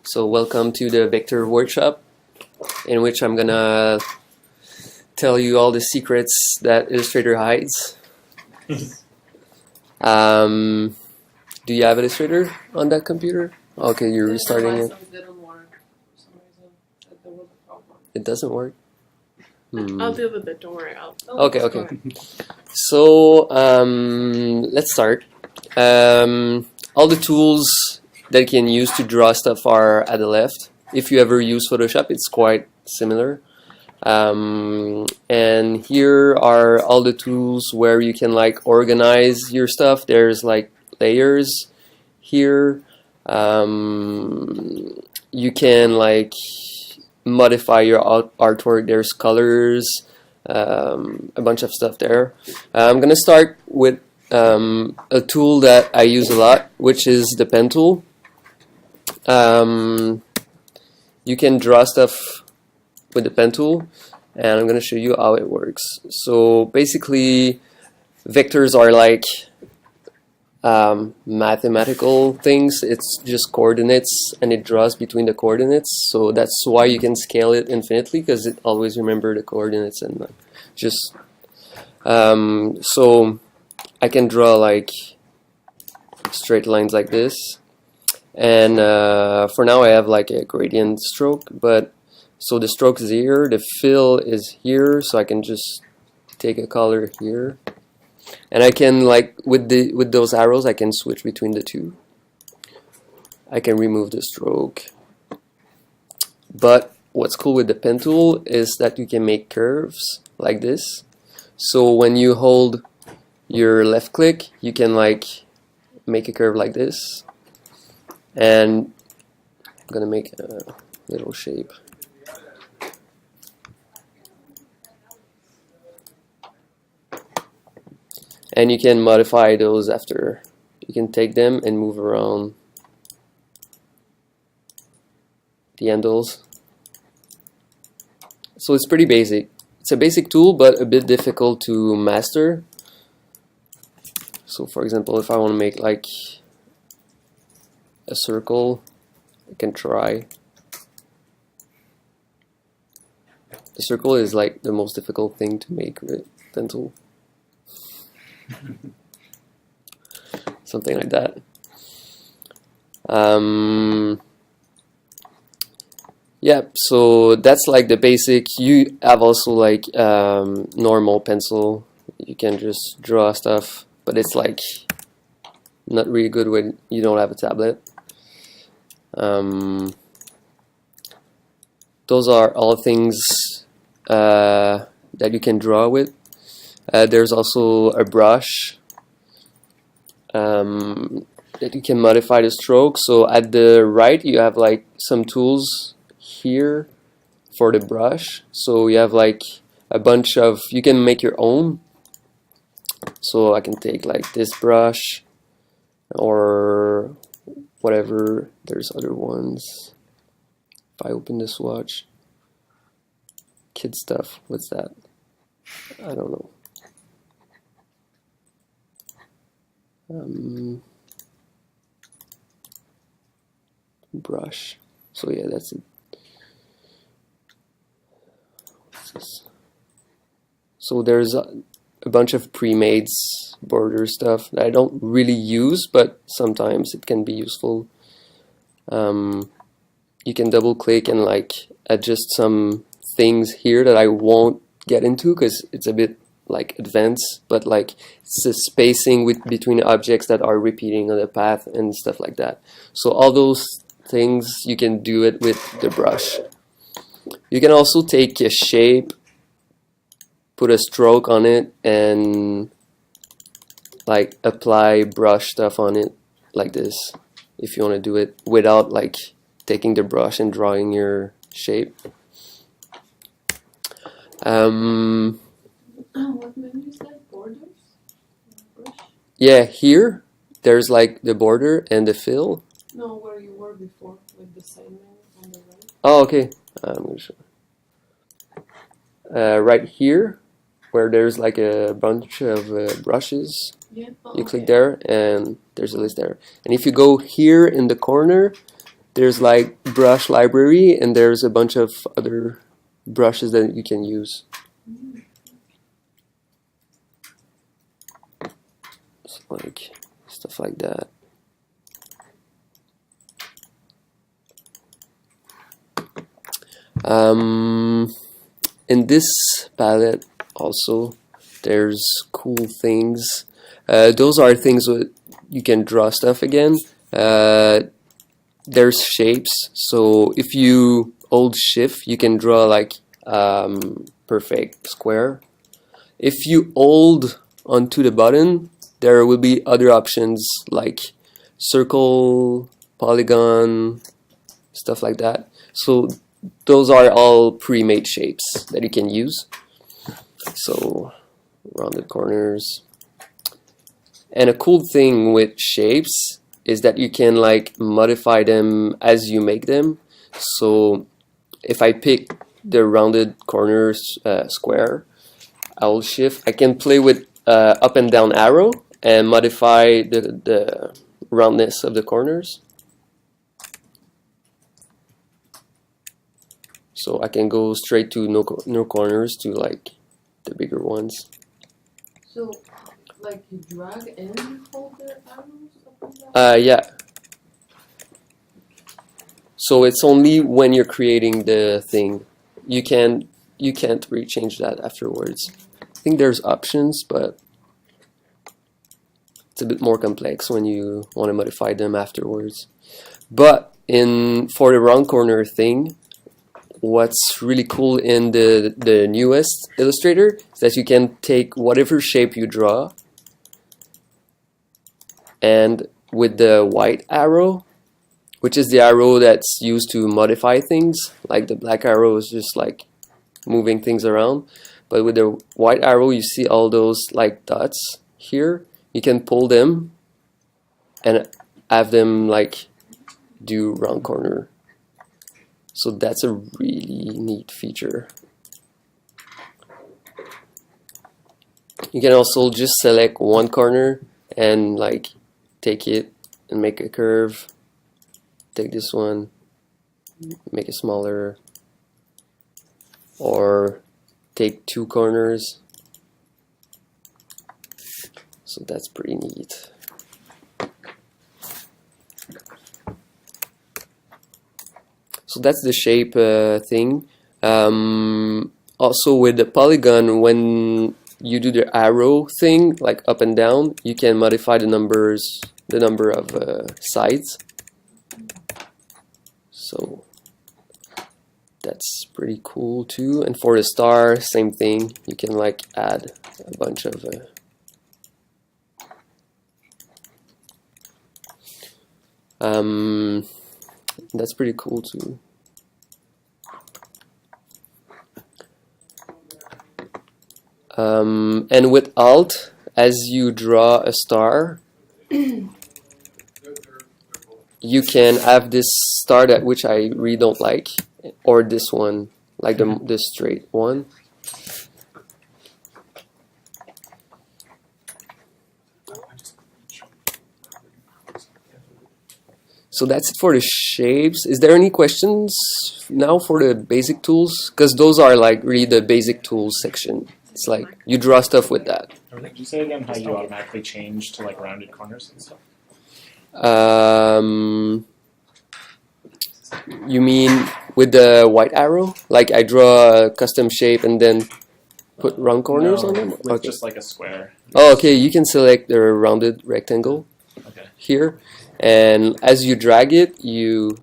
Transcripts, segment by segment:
So welcome to the Vector workshop, in which I'm gonna tell you all the secrets that Illustrator hides. Do you have Illustrator on that computer? Okay, you're restarting it. It doesn't work? I'll deal with it, don't worry. Okay. So let's start. All the tools that you can use to draw stuff are at the left. If you ever use Photoshop, it's quite similar. And here are all the tools where you can like organize your stuff. There's like layers here. You can like modify your artwork. There's colors, a bunch of stuff there. I'm gonna start with a tool that I use a lot, which is the pen tool. You can draw stuff with the pen tool, and I'm going to show you how it works. So basically, vectors are like mathematical things. It's just coordinates, and it draws between the coordinates. So that's why you can scale it infinitely, because it always remembers the coordinates and just so I can draw like straight lines like this. And for now I have like a gradient stroke, but so the stroke is here, the fill is here, so I can just take a color here, and I can like with those arrows I can switch between the two. I can remove the stroke, but what's cool with the pen tool is that you can make curves like this. So when you hold your left click, you can like make a curve like this. And I'm gonna make a little shape. And you can modify those after. You can take them and move around the handles. So it's pretty basic. It's a basic tool, but a bit difficult to master. So for example, if I want to make like a circle, I can try. The circle is like the most difficult thing to make with pen tool. Something like that. Yeah, so that's like the basic. You have also like normal pencil. You can just draw stuff, but it's like not really good when you don't have a tablet. Those are all things that you can draw with. There's also a brush that you can modify the stroke. So at the right you have like some tools here for the brush. So you have like a bunch of, you can make your own. So I can take like this brush or whatever. There's other ones. If I open the swatch, kid stuff, what's that? I don't know. Brush. So yeah, that's it. What's this? So there's a bunch of pre-made border stuff that I don't really use, but sometimes it can be useful. You can double click and like adjust some things here that I won't get into because it's a bit like advanced, but like it's the spacing between objects that are repeating on the path and stuff like that. So all those things you can do it with the brush. You can also take a shape, put a stroke on it, and like apply brush stuff on it like this if you want to do it without like taking the brush and drawing your shape. What menu is that? Borders? Brush? Yeah, here there's like the border and the fill. No, where you were before with the same menu on the right. Oh, okay. I'm gonna show. Right here, where there's like a bunch of brushes. Yeah. Oh, You click there, and there's a list there. And if you go here in the corner, there's like brush library, and there's a bunch of other brushes that you can use. So like stuff like that. In this palette also there's cool things. Those are things that you can draw stuff again. There's shapes, so if you hold shift you can draw like perfect square. If you hold onto the button, there will be other options like circle, polygon, stuff like that. So those are all pre-made shapes that you can use. So rounded corners. And a cool thing with shapes is that you can like modify them as you make them. So if I pick the rounded corners square, I'll shift. I can play with up and down arrow and modify the roundness of the corners. So I can go straight to no corners to like the bigger ones. So, like you drag and you hold the arrows up and down? Yeah. So it's only when you're creating the thing. You can't really change that afterwards. I think there's options, but it's a bit more complex when you want to modify them afterwards. But for the round corner thing, what's really cool in the newest Illustrator is that you can take whatever shape you draw, and with the white arrow, which is the arrow that's used to modify things, like the black arrow is just like moving things around, but with the white arrow you see all those like dots here. You can pull them and have them like do round corner. So that's a really neat feature. You can also just select one corner and like take it and make a curve. Take this one, make it smaller, or take two corners. So that's pretty neat. So that's the shape thing. Also with the polygon, when you do the arrow thing, like up and down, you can modify the number of sides. So that's pretty cool too. And for the star, same thing. You can like add a bunch of that's pretty cool too. And with Alt, as you draw a star, you can have this star that which I really don't like, or this one, like the straight one. So that's it for the shapes. Is there any questions now for the basic tools? Because those are like really the basic tools section. It's like you draw stuff with that. Could you say again how you automatically change to like rounded corners and stuff? You mean with the white arrow? Like I draw a custom shape and then put round corners on them? With Okay. just like a square. Oh, okay. You can select the rounded rectangle Okay. here, and as you drag it, you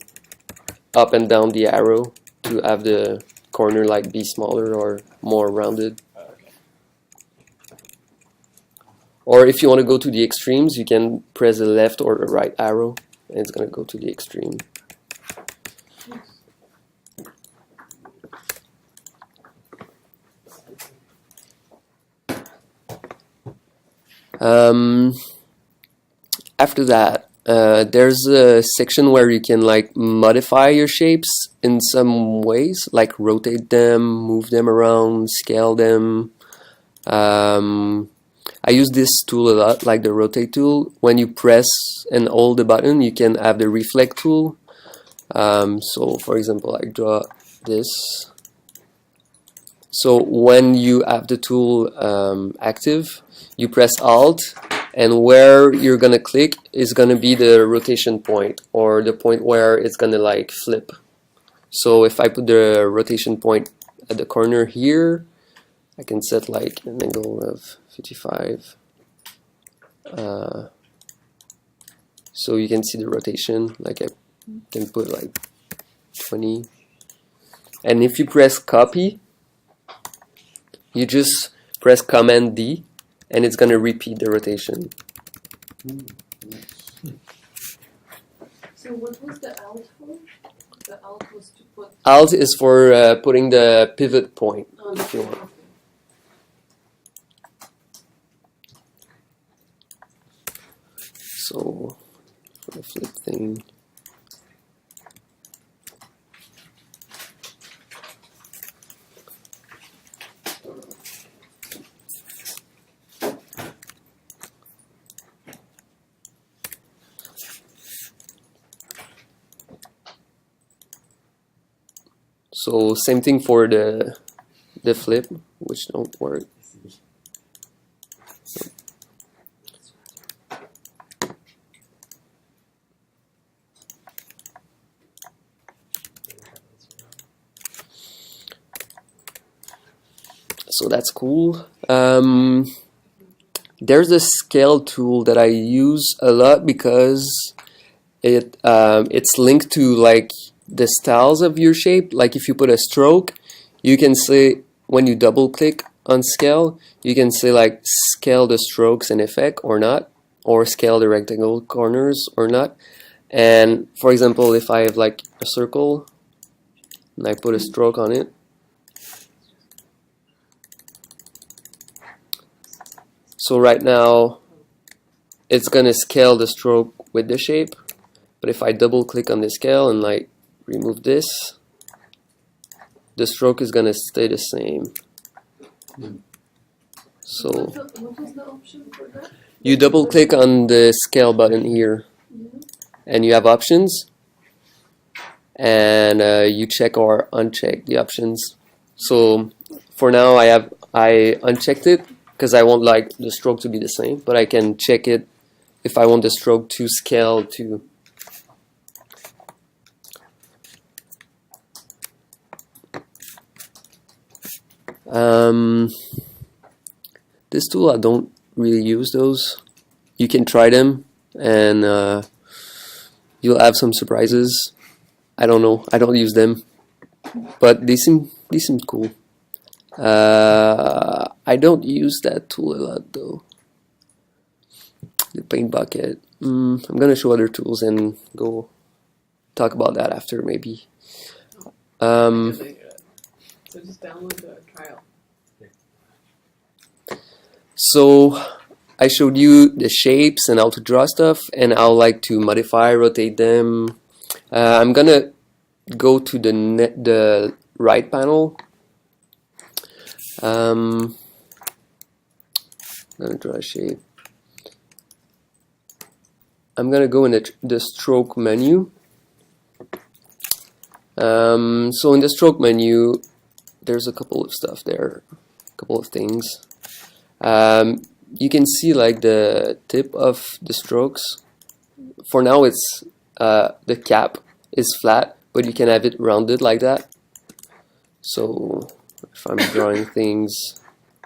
up and down the arrow to have the corner like be smaller or more rounded. Okay. Or if you want to go to the extremes, you can press the left or the right arrow, and it's going to go to the extreme. After that, there's a section where you can like modify your shapes in some ways, like rotate them, move them around, scale them. I use this tool a lot, like the rotate tool. When you press and hold the button, you can have the reflect tool. So for example, I draw this. So when you have the tool active, you press Alt, and where you're gonna click is gonna be the rotation point, or the point where it's gonna like flip. So if I put the rotation point at the corner here, I can set like an angle of 55. So you can see the rotation, like I can put like 20. And if you press copy, you just press Command D, and it's gonna repeat the rotation. So what was the alt for? The alt was to put Alt is for putting the pivot point, on if you want. okay. So for the flip thing, so same thing for the flip, which don't work. So that's cool. There's a scale tool that I use a lot because it's linked to like the styles of your shape. Like if you put a stroke, you can say when you double click on scale, you can say like scale the strokes and effect or not, or scale the rectangle corners or not. And for example, if I have like a circle and I put a stroke on it, so right now it's gonna scale the stroke with the shape, but if I double click on the scale and like remove this, the stroke is gonna stay the same. So What was the option for that? you double click on the scale button here, Yeah. and you have options, and you check or uncheck the options. So for now I unchecked it because I want like the stroke to be the same, but I can check it if I want the stroke to scale to. This tool, I don't really use those. You can try them, and you'll have some surprises. I don't know. I don't use them, but they seem cool. I don't use that tool a lot though. The paint bucket. I'm gonna show other tools and go talk about that after maybe. So just download the trial. So I showed you the shapes and how to draw stuff and how like to modify, rotate them. I'm gonna go to the right panel. I'm gonna draw a shape. I'm gonna go in the stroke menu. So in the stroke menu, there's a couple of stuff there, a couple of things. You can see like the tip of the strokes. For now it's the cap is flat, but you can have it rounded like that. So if I'm drawing things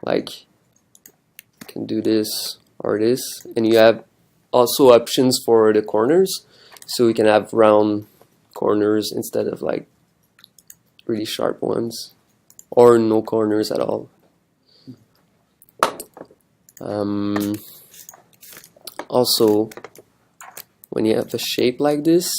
like, I can do this or this, and you have also options for the corners, so we can have round corners instead of like really sharp ones, or no corners at all. Also, when you have a shape like this,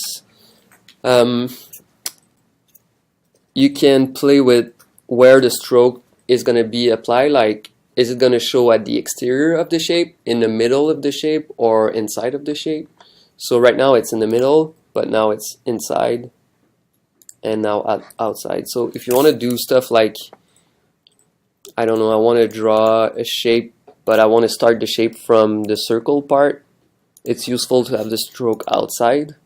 you can play with where the stroke is going to be applied. Like, is it going to show at the exterior of the shape, in the middle of the shape, or inside of the shape? So right now it's in the middle, but now it's inside, and now outside. So if you want to do stuff like, I don't know, I want to draw a shape, but I want to start the shape from the circle part, it's useful to have the stroke outside.